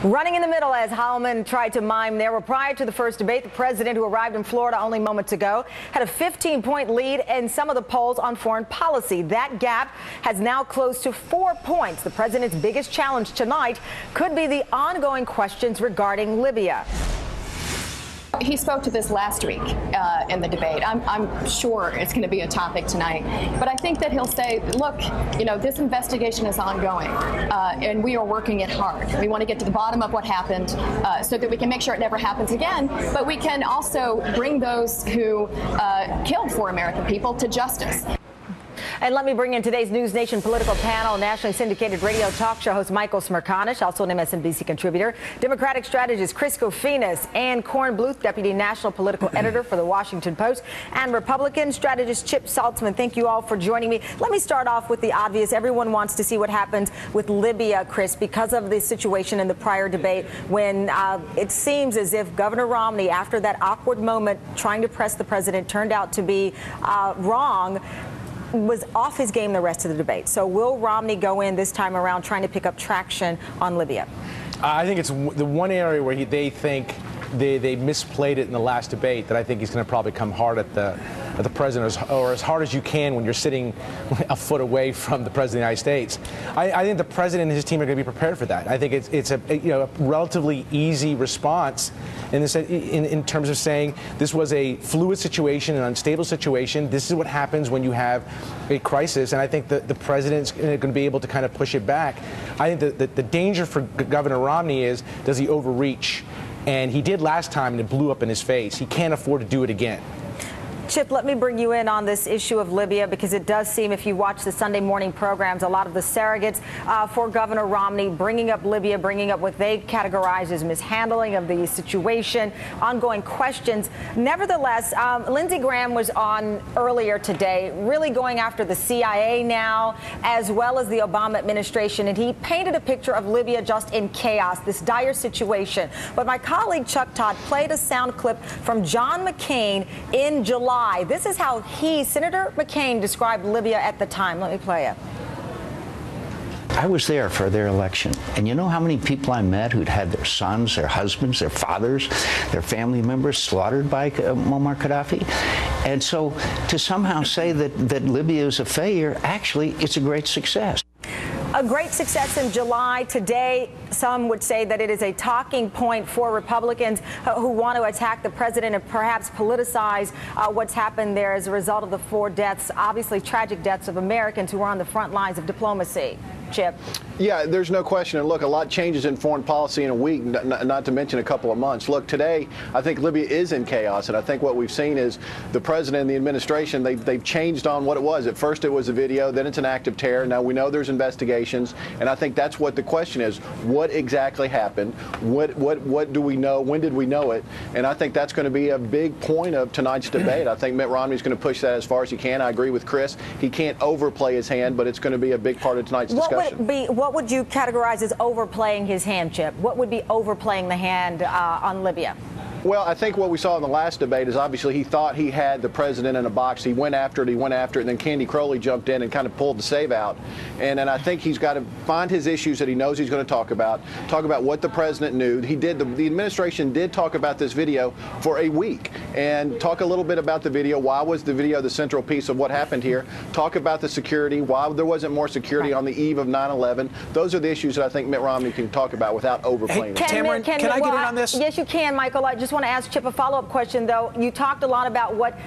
Running in the middle as Howman tried to mime there. Well, prior to the first debate, the president, who arrived in Florida only moments ago, had a 15-point lead in some of the polls on foreign policy. That gap has now closed to 4 points. The president's biggest challenge tonight could be the ongoing questions regarding Libya. He spoke to this last week in the debate. I'm sure it's going to be a topic tonight. But I think that he'll say, look, this investigation is ongoing, and we are working it hard. We want to get to the bottom of what happened so that we can make sure it never happens again. But we can also bring those who killed 4 American people to justice. And let me bring in today's News Nation political panel, nationally syndicated radio talk show host Michael Smerconish, also an MSNBC contributor, Democratic strategist Chris Kofinas, and Kornbluth, deputy national political editor for the Washington Post, and Republican strategist Chip Saltzman. Thank you all for joining me. Let me start off with the obvious. Everyone wants to see what happens with Libya, Chris, because of the situation in the prior debate when it seems as if Governor Romney, after that awkward moment trying to press the president, turned out to be wrong, was off his game the rest of the debate. So will Romney go in this time around trying to pick up traction on Libya? I think it's the one area where they think they misplayed it in the last debate that I think he's going to probably come hard at the president, or as hard as you can when you're sitting a foot away from the president of the United States. I think the president and his team are going to be prepared for that. I think it's a relatively easy response in terms of saying this was a fluid situation, an unstable situation. This is what happens when you have a crisis, and I think the president's going to be able to kind of push it back. I think the danger for Governor Romney is, does he overreach? And he did last time, and it blew up in his face. He can't afford to do it again. Chip, let me bring you in on this issue of Libya, because it does seem, if you watch the Sunday morning programs, a lot of the surrogates for Governor Romney bringing up Libya, bringing up what they categorize as mishandling of the situation, ongoing questions. Nevertheless, Lindsey Graham was on earlier today, really going after the CIA now, as well as the Obama administration, and he painted a picture of Libya just in chaos, this dire situation. But my colleague Chuck Todd played a sound clip from John McCain in July. This is how Senator McCain, described Libya at the time. Let me play it. I was there for their election, and you know how many people I met who'd had their sons, their husbands, their fathers, their family members slaughtered by Muammar Gaddafi? And so to somehow say that Libya is a failure, actually, it's a great success. A great success in July. Today, some would say that it is a talking point for Republicans who want to attack the president and perhaps politicize what's happened there as a result of the 4 deaths, obviously tragic deaths of Americans who are on the front lines of diplomacy. Chip. Yeah, there's no question. And look, a lot changes in foreign policy in a week, not to mention a couple of months. Look, today, I think Libya is in chaos. And I think what we've seen is the president and the administration, they've changed on what it was. At first, it was a video. Then it's an act of terror. Now we know there's investigations. And I think that's what the question is. What exactly happened? What do we know? When did we know it? And I think that's going to be a big point of tonight's debate. I think Mitt Romney's going to push that as far as he can. I agree with Chris. He can't overplay his hand, but it's going to be a big part of tonight's discussion. What would you categorize as overplaying his hand, Chip? What would be overplaying the hand on Libya? Well, I think what we saw in the last debate is obviously he thought he had the president in a box. He went after it, and then Candy Crowley jumped in and kind of pulled the save out. And I think he's got to find his issues that he knows he's going to talk about what the president knew. The administration did talk about this video for a week and talk a little bit about the video. Why was the video the central piece of what happened here? Talk about the security, why there wasn't more security on the eve of 9/11. Those are the issues that I think Mitt Romney can talk about without overplaying it. Can I get in on this? Yes, you can, Michael. I just want to ask Chip a follow-up question, though. You talked a lot about what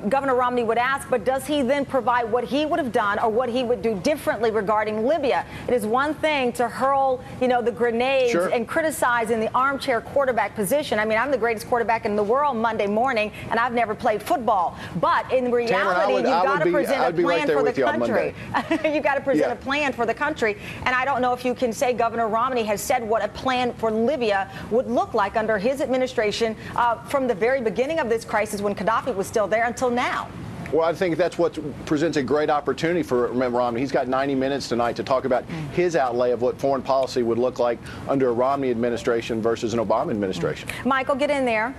Governor Romney would ask, but does he then provide what he would have done or what he would do differently regarding Libya? It is one thing to hurl, the grenades and criticize in the armchair quarterback position. I mean, I'm the greatest quarterback in the world Monday morning, and I've never played football. But in reality, you've got to present a plan for the country. You've got to present a plan for the country. And I don't know if you can say Governor Romney has said what a plan for Libya would look like under his administration from the very beginning of this crisis when Gaddafi was still there until now. Well, I think that's what presents a great opportunity for Mitt Romney. He's got 90 minutes tonight to talk about his outlay of what foreign policy would look like under a Romney administration versus an Obama administration. Michael, get in there.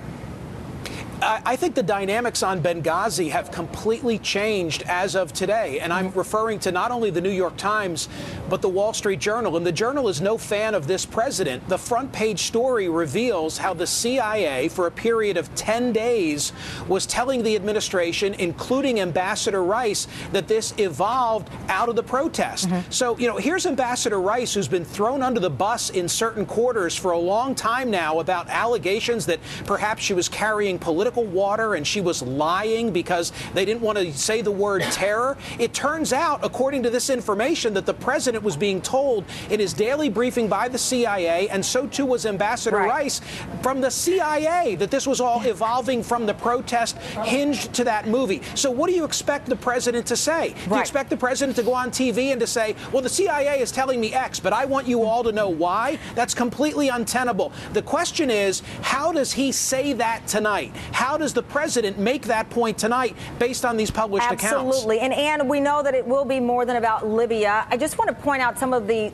I think the dynamics on Benghazi have completely changed as of today. And I'm referring to not only the New York Times, but the Wall Street Journal. And the Journal is no fan of this president. The front page story reveals how the CIA, for a period of 10 days, was telling the administration, including Ambassador Rice, that this evolved out of the protest. So, you know, here's Ambassador Rice, who's been thrown under the bus in certain quarters for a long time now about allegations that perhaps she was carrying political water and she was lying because they didn't want to say the word terror. It turns out, according to this information, that the president was being told in his daily briefing by the CIA, and so too was Ambassador Rice, from the CIA, that this was all evolving from the protest hinged to that movie. So what do you expect the president to say? Do you expect the president to go on TV and to say, well, the CIA is telling me X, but I want you all to know why? That's completely untenable. The question is, how does he say that tonight? How does the president make that point tonight based on these published accounts? Absolutely. And Ann, we know that it will be more than about Libya. I just want to point out some of the